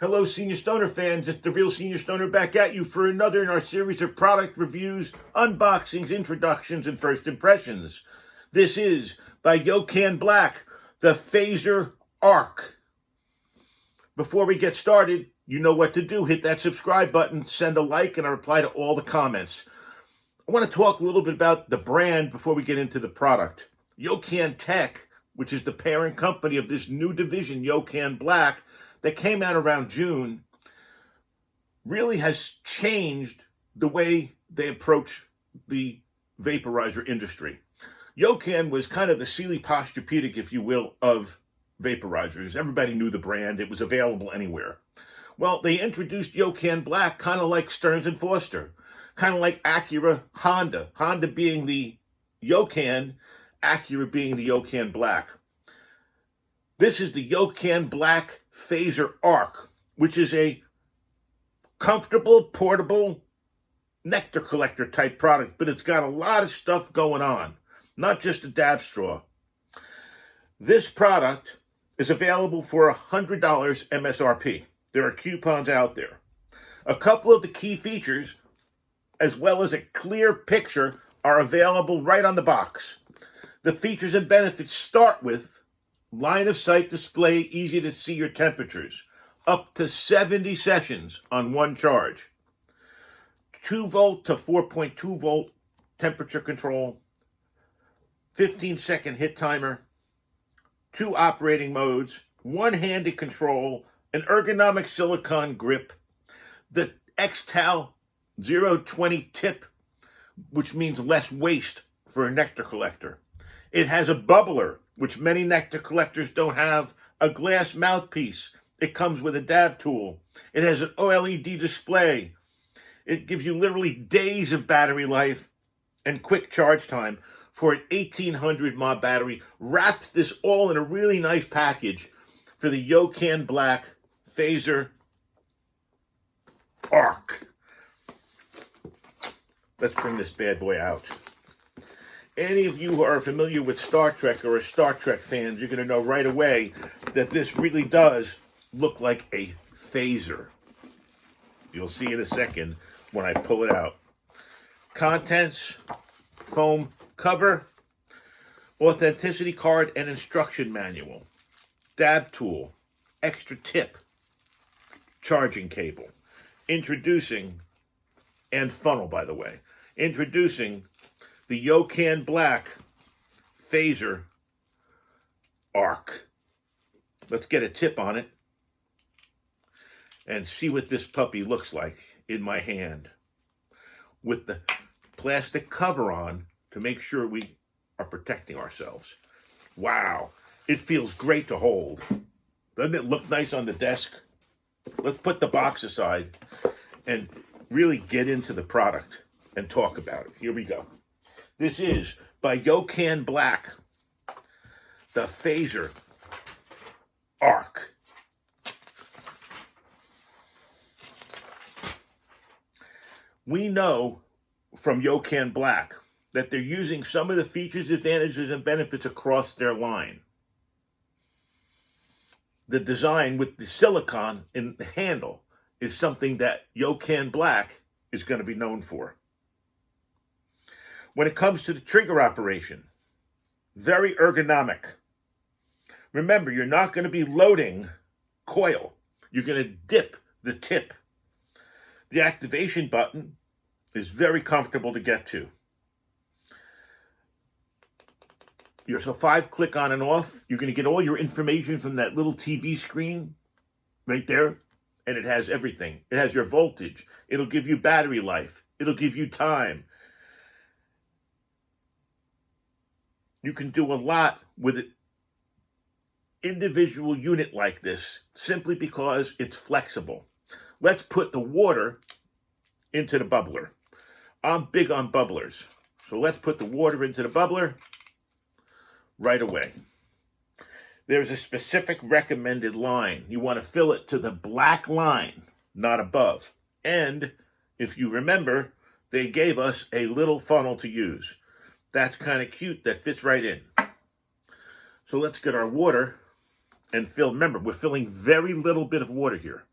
Hello, Senior Stoner fans. It's the Real Senior Stoner back at you for another in our series of product reviews, unboxings, introductions, and first impressions. This is by Yocan Black, the Phaser Arc. Before we get started, you know what to do. Hit that subscribe button, send a like, and I reply to all the comments. I want to talk a little bit about the brand before we get into the product. Yocan Tech, which is the parent company of this new division, Yocan Black, that came out around June, really has changed the way they approach the vaporizer industry. Yocan was kind of the Sealy Posturepedic, if you will, of vaporizers. Everybody knew the brand. It was available anywhere. Well, they introduced Yocan Black kind of like Stearns & Foster, kind of like Acura, Honda. Honda being the Yocan, Acura being the Yocan Black. This is the Yocan Black Phaser Arc, which is a comfortable, portable nectar collector type product, but it's got a lot of stuff going on, not just a dab straw. This product is available for $100 MSRP. There are coupons out there. A couple of the key features, as well as a clear picture, are available right on the box. The features and benefits start with line of sight display, easy to see your temperatures, up to 70 sessions on one charge, 2 volt to 4.2 volt temperature control, 15-second hit timer, 2 operating modes, one-handed control, an ergonomic silicone grip, the X-Tal 020 tip, which means less waste for a nectar collector. It has a bubbler, which many nectar collectors don't have, a glass mouthpiece. It comes with a dab tool. It has an OLED display. It gives you literally days of battery life and quick charge time for an 1800 mAh battery. Wraps this all in a really nice package for the Yocan Black Phaser Arc. Let's bring this bad boy out. Any of you who are familiar with Star Trek or are Star Trek fans, you're going to know right away that this really does look like a phaser. You'll see in a second when I pull it out. Contents, foam cover, authenticity card and instruction manual, dab tool, extra tip, charging cable, introducing, and funnel, by the way, introducing the Yocan Black Phaser Arc. Let's get a tip on it and see what this puppy looks like in my hand with the plastic cover on to make sure we are protecting ourselves. Wow, it feels great to hold. Doesn't it look nice on the desk? Let's put the box aside and really get into the product and talk about it. Here we go. This is by Yocan Black, the Phaser Arc. We know from Yocan Black that they're using some of the features, advantages, and benefits across their line. The design with the silicone in the handle is something that Yocan Black is going to be known for. When it comes to the trigger operation, very ergonomic. Remember, you're not going to be loading coil. You're going to dip the tip. The activation button is very comfortable to get to. There's a 5-click on and off. You're going to get all your information from that little TV screen right there, and it has everything. It has your voltage. It'll give you battery life. It'll give you time. You can do a lot with an individual unit like this simply because it's flexible. Let's put the water into the bubbler. I'm big on bubblers. So let's put the water into the bubbler right away. There's a specific recommended line. You want to fill it to the black line, not above. And if you remember, they gave us a little funnel to use. That's kind of cute. That fits right in. So let's get our water and fill. Remember, we're filling very little bit of water here.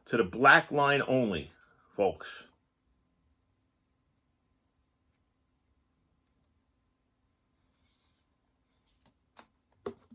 to the black line only, folks.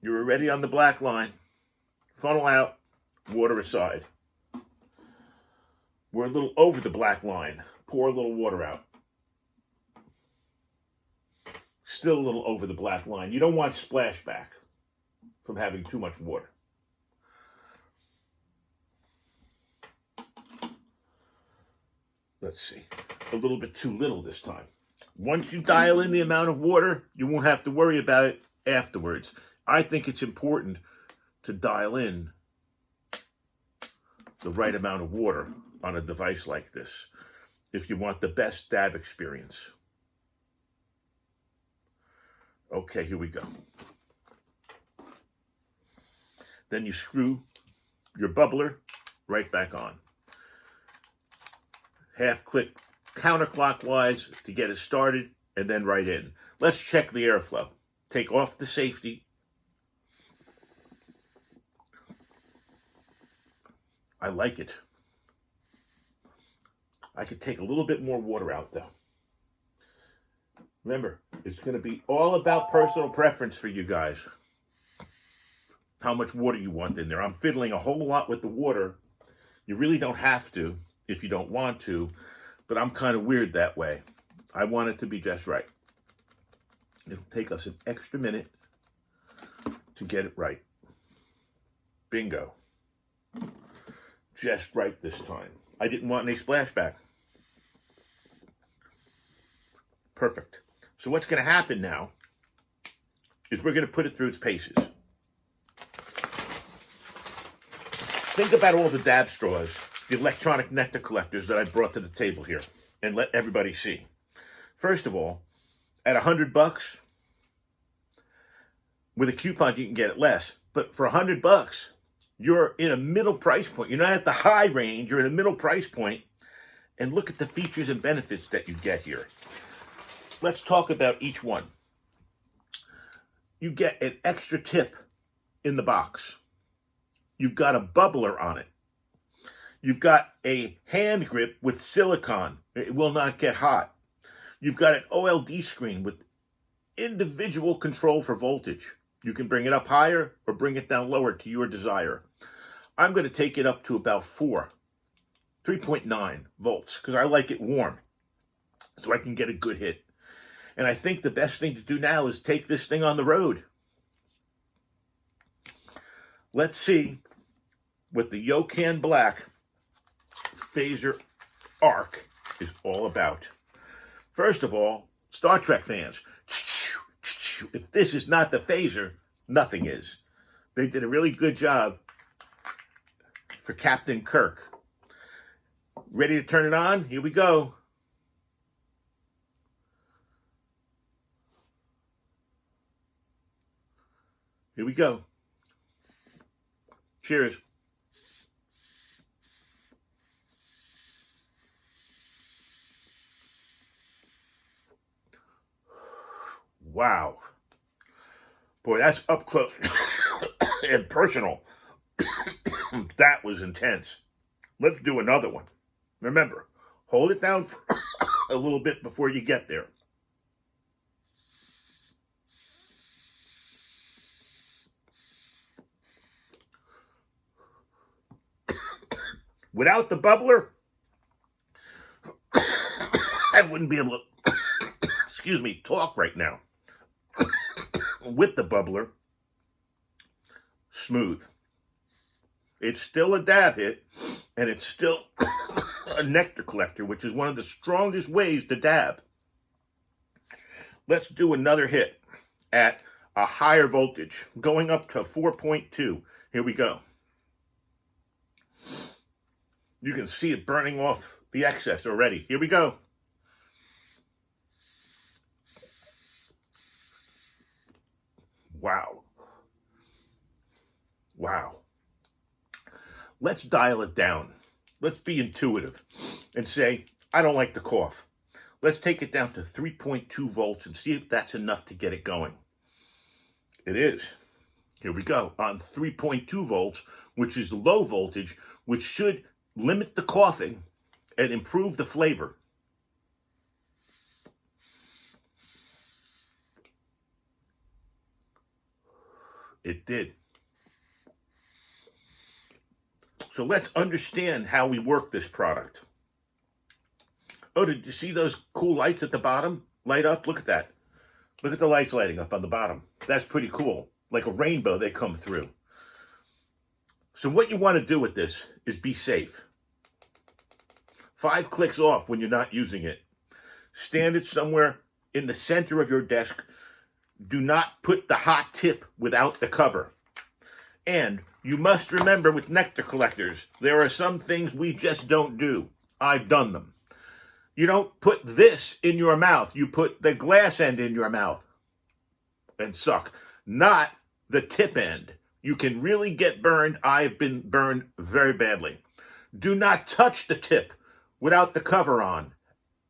You're already on the black line. Funnel out, water aside. We're a little over the black line. Pour a little water out. Still a little over the black line. You don't want splashback from having too much water. Let's see. A little bit too little this time. Once you dial in the amount of water, you won't have to worry about it afterwards. I think it's important to dial in the right amount of water on a device like this if you want the best dab experience. Okay, here we go. Then you screw your bubbler right back on. Half click counterclockwise to get it started, and then right in. Let's check the airflow. Take off the safety. I like it. I could take a little bit more water out though. Remember, it's going to be all about personal preference for you guys. How much water you want in there. I'm fiddling a whole lot with the water. You really don't have to if you don't want to, but I'm kind of weird that way. I want it to be just right. It'll take us an extra minute to get it right. Bingo. Just right this time. I didn't want any splashback. Perfect. So what's going to happen now is we're going to put it through its paces. Think about all the dab straws, the electronic nectar collectors that I brought to the table here, and let everybody see. First of all, at $100, with a coupon you can get it less, but for $100, you're in a middle price point. You're not at the high range, you're in a middle price point, and look at the features and benefits that you get here. Let's talk about each one. You get an extra tip in the box. You've got a bubbler on it. You've got a hand grip with silicone. It will not get hot. You've got an OLED screen with individual control for voltage. You can bring it up higher or bring it down lower to your desire. I'm going to take it up to about 3.9 volts, because I like it warm, so I can get a good hit. And I think the best thing to do now is take this thing on the road. Let's see what the Yocan Black Phaser Arc is all about. First of all, Star Trek fans, if this is not the phaser, nothing is. They did a really good job for Captain Kirk. Ready to turn it on? Here we go. Here we go. Cheers. Wow. Boy, that's up close and personal. That was intense. Let's do another one. Remember, hold it down for a little bit before you get there. Without the bubbler, I wouldn't be able to, excuse me, talk right now. With the bubbler, smooth. It's still a dab hit, and it's still a nectar collector, which is one of the strongest ways to dab. Let's do another hit at a higher voltage, going up to 4.2. Here we go. You can see it burning off the excess already. Here we go. Wow. Wow. Let's dial it down. Let's be intuitive and say, I don't like the cough. Let's take it down to 3.2 volts and see if that's enough to get it going. It is. Here we go. On 3.2 volts, which is low voltage, which should limit the coughing and improve the flavor. It did. So let's understand how we work this product. Oh, did you see those cool lights at the bottom light up? Look at that. Look at the lights lighting up on the bottom. That's pretty cool. Like a rainbow, they come through. So what you want to do with this is be safe. 5 clicks off when you're not using it. Stand it somewhere in the center of your desk. Do not put the hot tip without the cover. And you must remember with nectar collectors, there are some things we just don't do. I've done them. You don't put this in your mouth. You put the glass end in your mouth and suck, not the tip end. You can really get burned. I've been burned very badly. Do not touch the tip without the cover on,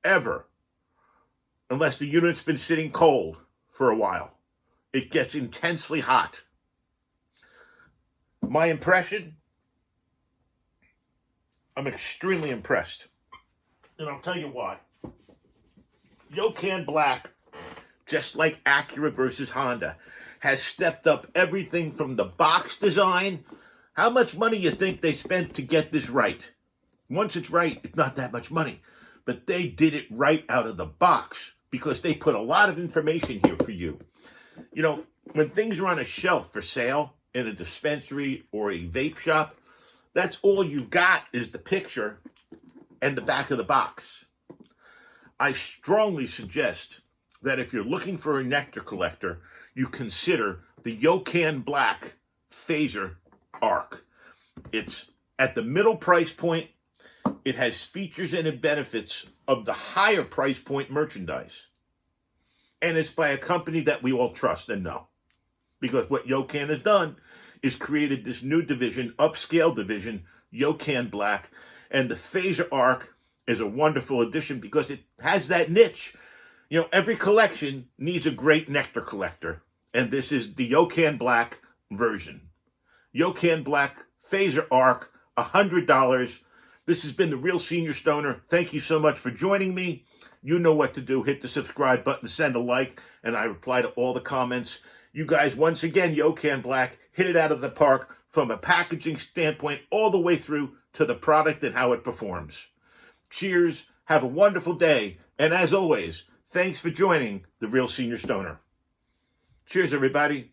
ever, unless the unit's been sitting cold for a while. It gets intensely hot. My impression, I'm extremely impressed. And I'll tell you why. Yocan Black, just like Acura versus Honda, has stepped up everything from the box design. How much money you think they spent to get this right? Once it's right, it's not that much money. But they did it right out of the box because they put a lot of information here for you. You know, when things are on a shelf for sale in a dispensary or a vape shop, that's all you've got is the picture and the back of the box. I strongly suggest that if you're looking for a nectar collector, you consider the Yocan Black Phaser Arc. It's at the middle price point. It has features and benefits of the higher price point merchandise. And it's by a company that we all trust and know. Because what Yocan has done is created this new division, upscale division, Yocan Black. And the Phaser Arc is a wonderful addition because it has that niche. You know, every collection needs a great nectar collector. And this is the Yocan Black version. Yocan Black Phaser Arc, $100. This has been The Real Senior Stoner. Thank you so much for joining me. You know what to do. Hit the subscribe button, send a like, and I reply to all the comments. You guys, once again, Yocan Black hit it out of the park from a packaging standpoint all the way through to the product and how it performs. Cheers. Have a wonderful day. And as always, thanks for joining The Real Senior Stoner. Cheers, everybody.